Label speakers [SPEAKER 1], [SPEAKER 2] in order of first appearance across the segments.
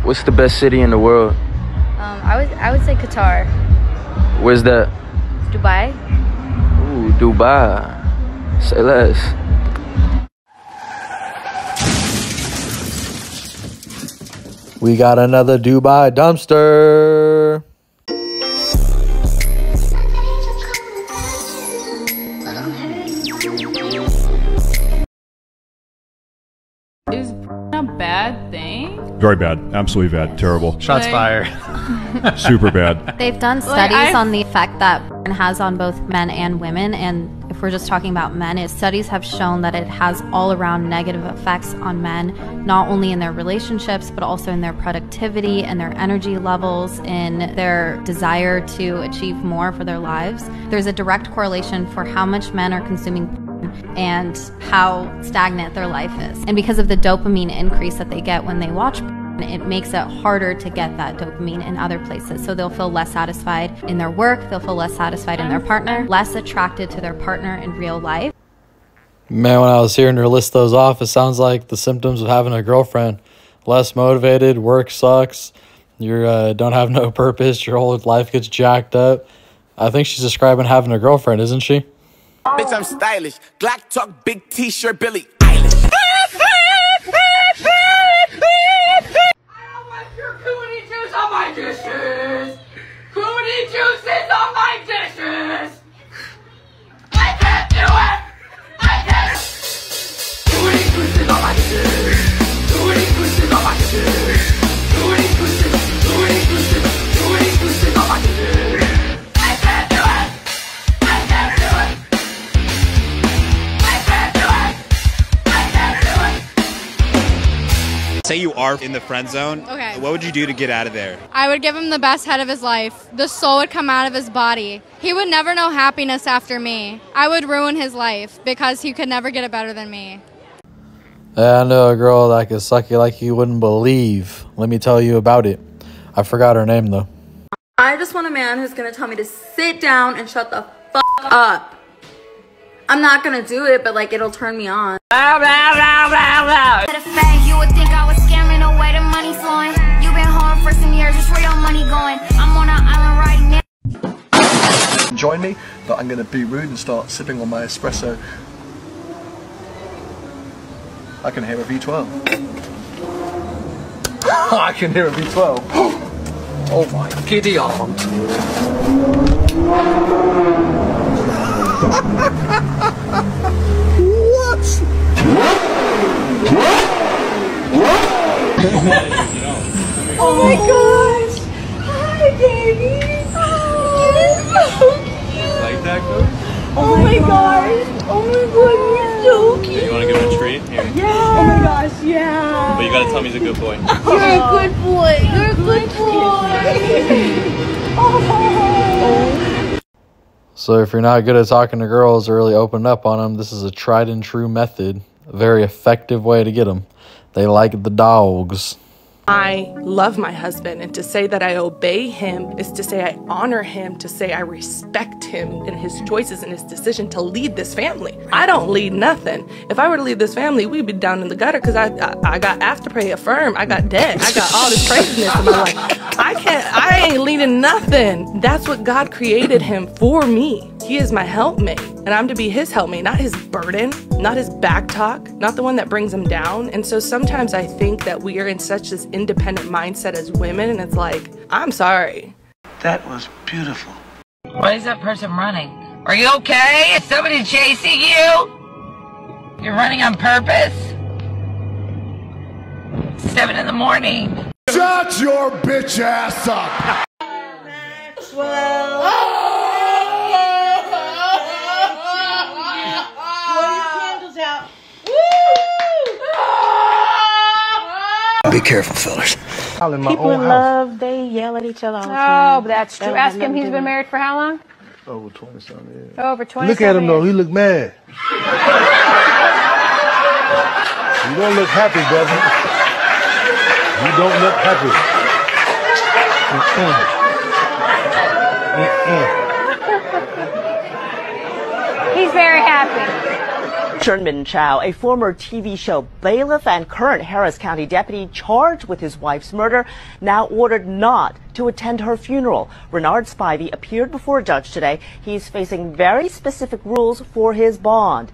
[SPEAKER 1] What's the best city in the world?
[SPEAKER 2] I would say Qatar.
[SPEAKER 1] Where's that?
[SPEAKER 2] Dubai.
[SPEAKER 1] Ooh, Dubai. Say less.
[SPEAKER 3] We got another Dubai dumpster.
[SPEAKER 4] Is a bad thing?
[SPEAKER 5] Very bad. Absolutely bad. Terrible.
[SPEAKER 6] Shots fired.
[SPEAKER 5] Super bad.
[SPEAKER 7] They've done studies on the effect that it has on both men and women, and if we're just talking about men, studies have shown that it has all-around negative effects on men, not only in their relationships, but also in their productivity and their energy levels, in their desire to achieve more for their lives. There's a direct correlation for how much men are consuming and how stagnant their life is. And because of the dopamine increase that they get when they watch, it makes it harder to get that dopamine in other places. So they'll feel less satisfied in their work, they'll feel less satisfied in their partner, less attracted to their partner in real life.
[SPEAKER 3] Man, when I was hearing her list those off, it sounds like the symptoms of having a girlfriend. Less motivated, work sucks, you don't have no purpose, your whole life gets jacked up. I think she's describing having a girlfriend, isn't she?
[SPEAKER 8] Bitch, I'm stylish. Glock talk, big t-shirt, Billy Eilish.
[SPEAKER 4] Cootie juice on my dishes! Cootie juices on my dishes! I can't do it! I can't! Cootie juices on my dishes! Cootie juices on my dishes! Cootie juices on my dishes! I can't do it! I can't do it! I can't do it! I can't do it!
[SPEAKER 6] Say you are in the friend zone.
[SPEAKER 9] Okay.
[SPEAKER 6] What would you do to get out of there?
[SPEAKER 9] I would give him the best head of his life. The soul would come out of his body. He would never know happiness after me. I would ruin his life because he could never get it better than me.
[SPEAKER 3] Yeah, I know a girl that could suck you like you wouldn't believe. Let me tell you about it. I forgot her name, though.
[SPEAKER 10] I just want a man who's going to tell me to sit down and shut the fuck up. I'm not going to do it, but, like, it'll turn me on.
[SPEAKER 4] Bow, bow, bow, bow, bow.
[SPEAKER 11] You would think I was scamming away the money flowing. You've been home for some years, just where your money going. I'm on an island right now.
[SPEAKER 12] Join me, but I'm going to be rude and start sipping on my espresso. I can hear a V12. I can hear a V12. Oh my giddy aunt. What?
[SPEAKER 4] Oh my gosh! Hi, baby! Oh, you're so cute!
[SPEAKER 6] Like that, Coach?
[SPEAKER 4] Oh my gosh! Oh my god, you're so cute!
[SPEAKER 6] You want to give him a treat? Here.
[SPEAKER 4] Yeah! Oh my gosh, yeah!
[SPEAKER 6] But you gotta tell me he's a good boy.
[SPEAKER 4] You're a good boy! You're a good boy! Oh.
[SPEAKER 3] So if you're not good at talking to girls or really opening up on them, this is a tried and true method. A very effective way to get them. They like the dogs.
[SPEAKER 13] I love my husband, and to say that I obey him is to say I honor him, to say I respect him and his choices and his decision to lead this family. I don't lead nothing. If I were to lead this family, we'd be down in the gutter because I got Afterpay, Affirm, I got debt, I got all this craziness in my life. I ain't leading nothing. That's what God created him for me. He is my helpmate, and I'm to be his helpmate, not his burden, not his back talk, not the one that brings him down. And so sometimes I think that we are in such this independent mindset as women, and it's like, I'm sorry.
[SPEAKER 14] That was beautiful.
[SPEAKER 15] Why is that person running? Are you okay? Is somebody chasing you? You're running on purpose? 7 in the morning.
[SPEAKER 16] Shut your bitch ass up!
[SPEAKER 14] Be careful, fellas.
[SPEAKER 17] People in love, they yell at each other all the time.
[SPEAKER 18] Oh, that's true. Ask him, he's been married for how long?
[SPEAKER 12] Over 20-something years.
[SPEAKER 18] Over 20.
[SPEAKER 16] Look at him though, he look mad. You don't look happy, brother. You don't look happy.
[SPEAKER 18] He's very happy.
[SPEAKER 19] Sherman Chow, a former TV show bailiff and current Harris County deputy charged with his wife's murder, now ordered not to attend her funeral. Renard Spivey appeared before a judge today. He's facing very specific rules for his bond.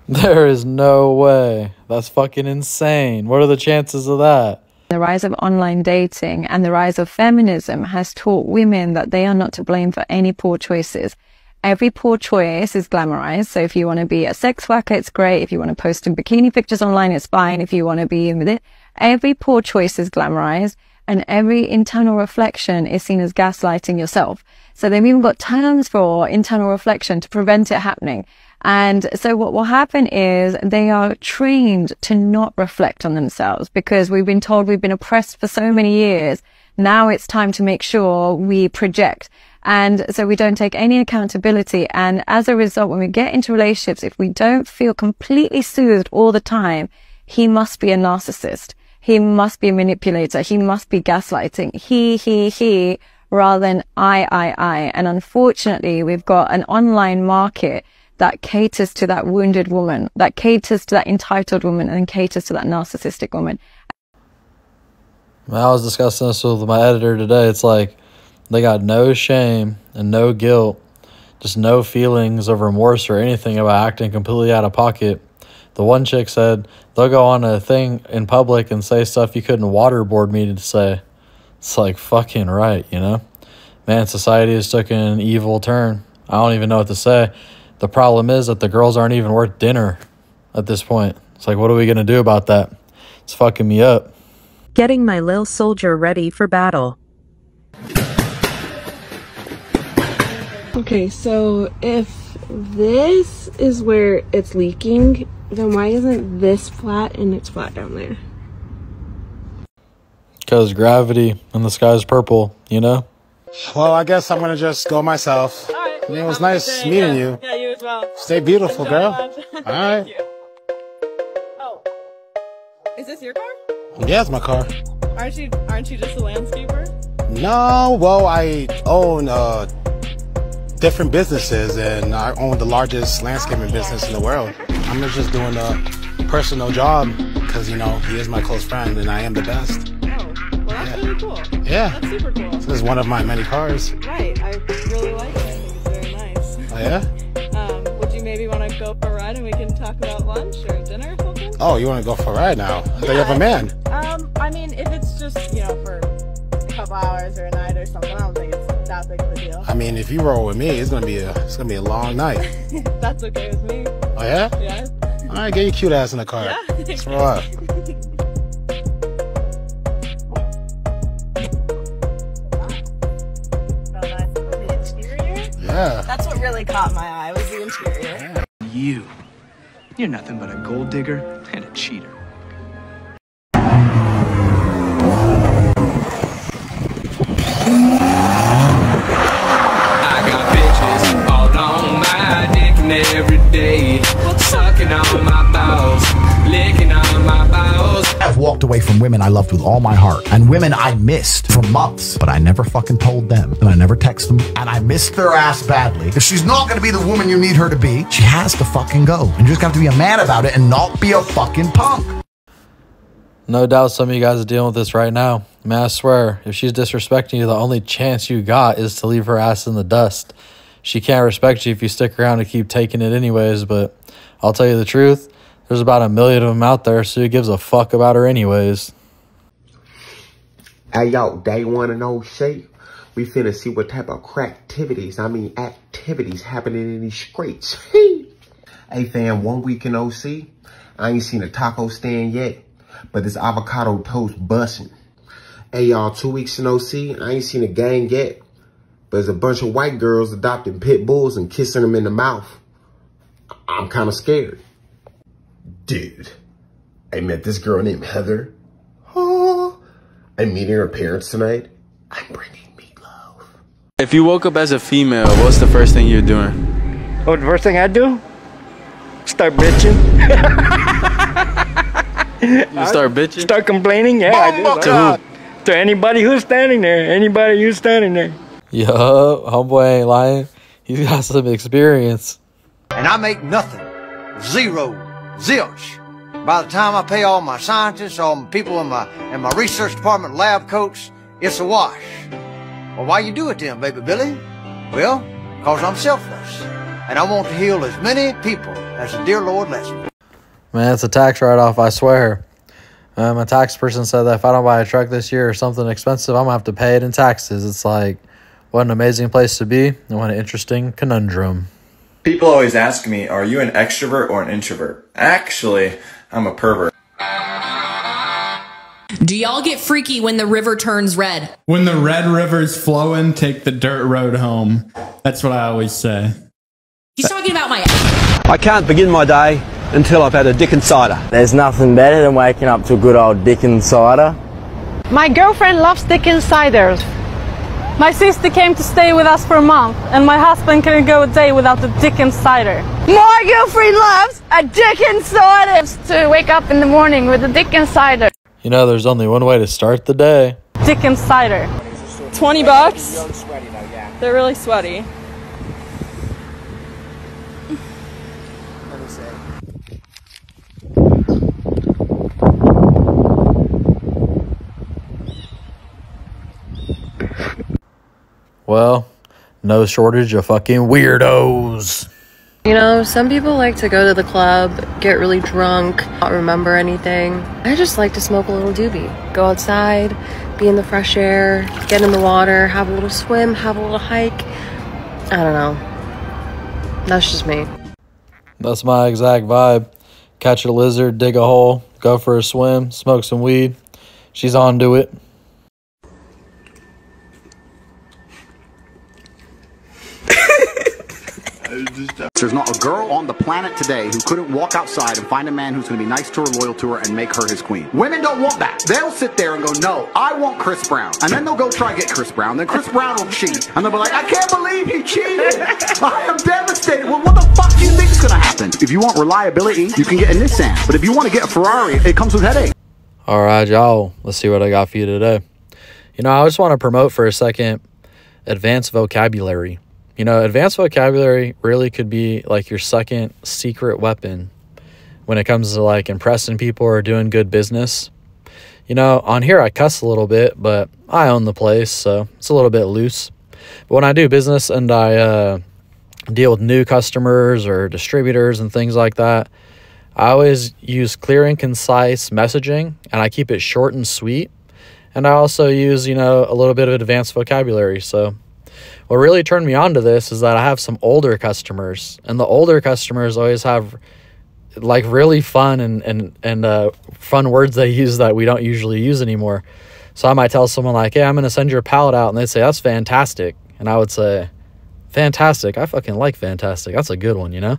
[SPEAKER 3] There is no way. That's fucking insane. What are the chances of that?
[SPEAKER 20] The rise of online dating and the rise of feminism has taught women that they are not to blame for any poor choices. Every poor choice is glamorized. So if you want to be a sex worker, it's great. If you want to post in bikini pictures online, it's fine. If you want to be in with it, every poor choice is glamorized, and every internal reflection is seen as gaslighting yourself. So they've even got terms for internal reflection to prevent it happening. And so what will happen is they are trained to not reflect on themselves because we've been told we've been oppressed for so many years. Now it's time to make sure we project. And so we don't take any accountability. And as a result, when we get into relationships, if we don't feel completely soothed all the time, he must be a narcissist. He must be a manipulator. He must be gaslighting. He, rather than I. And unfortunately, we've got an online market that caters to that wounded woman, that caters to that entitled woman, and caters to that narcissistic woman.
[SPEAKER 3] I was discussing this with my editor today. It's like they got no shame and no guilt, just no feelings of remorse or anything about acting completely out of pocket. The one chick said they'll go on a thing in public and say stuff you couldn't waterboard me to say. It's like fucking right, you know? Man, society has taken an evil turn. I don't even know what to say. The problem is that the girls aren't even worth dinner at this point. It's like, what are we going to do about that? It's fucking me up.
[SPEAKER 21] Getting my lil soldier ready for battle.
[SPEAKER 22] Okay, so if this is where it's leaking, then why isn't this flat and it's flat down there?
[SPEAKER 3] Because gravity and the sky's purple, you know?
[SPEAKER 23] Well, I guess I'm going to just go myself. I mean, it was nice meeting you.
[SPEAKER 24] Yeah, you as well.
[SPEAKER 23] Stay beautiful, girl. All right.
[SPEAKER 24] Oh, is this your car?
[SPEAKER 23] Yeah, it's my car.
[SPEAKER 24] Aren't you just a landscaper?
[SPEAKER 23] No, well, I own different businesses, and I own the largest landscaping business in the world. I'm just doing a personal job because, you know, he is my close friend, and I am the best.
[SPEAKER 24] Oh, well, that's really cool.
[SPEAKER 23] Yeah.
[SPEAKER 24] That's super cool.
[SPEAKER 23] This is one of my many cars.
[SPEAKER 24] Right, I really like it. I think it's very nice.
[SPEAKER 23] Oh, yeah?
[SPEAKER 24] Would you maybe want to go for a ride and we can talk about lunch or dinner or something?
[SPEAKER 23] Oh, you want to go for a ride now? I thought you have a man.
[SPEAKER 24] I mean, if it's just, you know, for a couple hours or a night or something, I don't think it's that big of a deal.
[SPEAKER 23] I mean, if you roll with me, it's gonna be a long night.
[SPEAKER 24] That's okay with me.
[SPEAKER 23] Oh yeah?
[SPEAKER 24] Yeah.
[SPEAKER 23] All right, get your cute ass in the car.
[SPEAKER 24] Yeah.
[SPEAKER 23] Let's roll up. Yeah.
[SPEAKER 24] That's what really caught my eye, was the interior.
[SPEAKER 25] Yeah. You're nothing but a gold digger and a cheater.
[SPEAKER 4] I got bitches all on my dick and every day, sucking on my balls, licking on my balls.
[SPEAKER 26] I've walked away from women I loved with all my heart, and women I missed for months, but I never fucking told them, and I never texted them, and I missed their ass badly. If she's not gonna be the woman you need her to be, she has to fucking go. And you just have to be a man about it and not be a fucking punk.
[SPEAKER 3] No doubt some of you guys are dealing with this right now. Man, I swear, if she's disrespecting you, the only chance you got is to leave her ass in the dust. She can't respect you if you stick around and keep taking it anyways, but I'll tell you the truth, there's about 1 million of them out there, so who gives a fuck about her anyways?
[SPEAKER 27] Hey, yo, day one and no shit. We finna see what type of activities happening in these streets. Hey, fam, 1 week in OC, I ain't seen a taco stand yet, but this avocado toast bussin'. Hey, y'all, 2 weeks in OC, I ain't seen a gang yet, but there's a bunch of white girls adopting pit bulls and kissing them in the mouth. I'm kind of scared. Dude, I met this girl named Heather. Oh, I'm meeting her parents tonight. I'm bringing meatloaf.
[SPEAKER 1] If you woke up as a female, what's the first thing you're doing?
[SPEAKER 12] Oh, the first thing I'd do? Start bitching.
[SPEAKER 1] You start bitching?
[SPEAKER 12] Start complaining? Yeah, I do.
[SPEAKER 1] To who?
[SPEAKER 12] To anybody who's standing there. Anybody who's standing there.
[SPEAKER 3] Yo, homeboy ain't lying. He's got some experience.
[SPEAKER 14] And I make nothing
[SPEAKER 2] Zero. Zilch. By the time I pay all my scientists, all my people in my research department lab coats, it's a wash. Well, why you do it then, baby Billy? Well, because I'm selfless. And I want to heal as many people as the dear Lord lets me.
[SPEAKER 3] Man, it's a tax write-off, I swear. My tax person said that if I don't buy a truck this year or something expensive, I'm going to have to pay it in taxes. It's like, what an amazing place to be, and what an interesting conundrum.
[SPEAKER 5] People always ask me, are you an extrovert or an introvert? Actually, I'm a pervert.
[SPEAKER 7] Do y'all get freaky when the river turns red?
[SPEAKER 8] When the red river's flowing, take the dirt road home. That's what I always say.
[SPEAKER 7] He's talking about my...
[SPEAKER 9] I can't begin my day until I've had a Dickens cider.
[SPEAKER 10] There's nothing better than waking up to a good old Dickens cider.
[SPEAKER 18] My girlfriend loves Dickens ciders. My sister came to stay with us for a month, and my husband couldn't go a day without the Dickens cider.
[SPEAKER 17] My girlfriend loves a Dickens cider. To wake up in the morning with a Dickens cider.
[SPEAKER 3] You know, there's only one way to start the day.
[SPEAKER 18] Dickens cider.
[SPEAKER 24] $20. They're really sweaty.
[SPEAKER 3] Well, no shortage of fucking weirdos.
[SPEAKER 11] You know, some people like to go to the club, get really drunk, not remember anything. I just like to smoke a little doobie. Go outside, be in the fresh air, get in the water, have a little swim, have a little hike. I don't know. That's just me.
[SPEAKER 3] That's my exact vibe. Catch a lizard, dig a hole, go for a swim, smoke some weed. She's on to it.
[SPEAKER 28] There's not a girl on the planet today who couldn't walk outside and find a man who's going to be nice to her, loyal to her, and make her his queen. Women don't want that. They'll sit there and go, no, I want Chris Brown. And then they'll go try to get Chris Brown. Then Chris Brown will cheat. And they'll be like, I can't believe he cheated. I am devastated. Well, what the fuck do you think is going to happen? If you want reliability, you can get a Nissan. But if you want to get a Ferrari, it comes with headache.
[SPEAKER 3] All right, y'all. Let's see what I got for you today. You know, I just want to promote for a second advanced vocabulary. You know, advanced vocabulary really could be like your second secret weapon when it comes to like impressing people or doing good business. You know, on here I cuss a little bit, but I own the place, so it's a little bit loose. But when I do business and I deal with new customers or distributors and things like that, I always use clear and concise messaging, and I keep it short and sweet. And I also use, you know, a little bit of advanced vocabulary. So what really turned me on to this is that I have some older customers, and the older customers always have like really fun and fun words they use that we don't usually use anymore. So I might tell someone like, hey, I'm going to send your pallet out, and they'd say, that's fantastic. And I would say, fantastic? I fucking like fantastic. That's a good one, you know?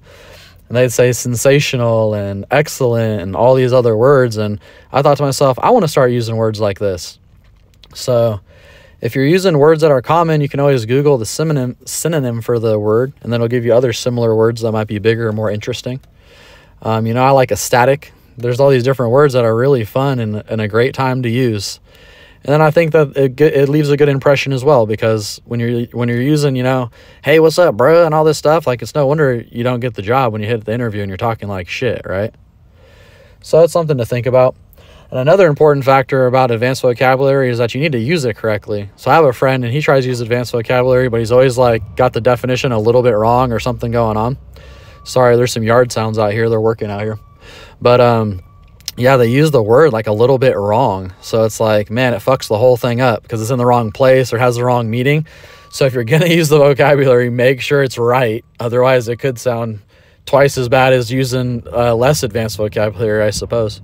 [SPEAKER 3] And they'd say sensational and excellent and all these other words. And I thought to myself, I want to start using words like this. So if you're using words that are common, you can always Google the synonym for the word, and then it'll give you other similar words that might be bigger or more interesting. You know, I like ecstatic. There's all these different words that are really fun and a great time to use. And then I think that it leaves a good impression as well, because when you're using, you know, hey, what's up, bro, and all this stuff, like, it's no wonder you don't get the job when you hit the interview and you're talking like shit, right? So it's something to think about. And another important factor about advanced vocabulary is that you need to use it correctly. So I have a friend, and he tries to use advanced vocabulary, but he's always like got the definition a little bit wrong or something going on. Sorry, there's some yard sounds out here. They're working out here. But yeah, they use the word like a little bit wrong. So it's like, man, it fucks the whole thing up because it's in the wrong place or has the wrong meaning. So if you're going to use the vocabulary, make sure it's right. Otherwise, it could sound twice as bad as using less advanced vocabulary, I suppose.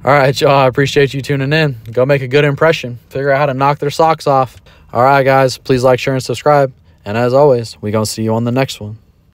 [SPEAKER 3] All right, y'all, I appreciate you tuning in. Go make a good impression. Figure out how to knock their socks off. All right, guys, please like, share, and subscribe. And as always, we're going to see you on the next one.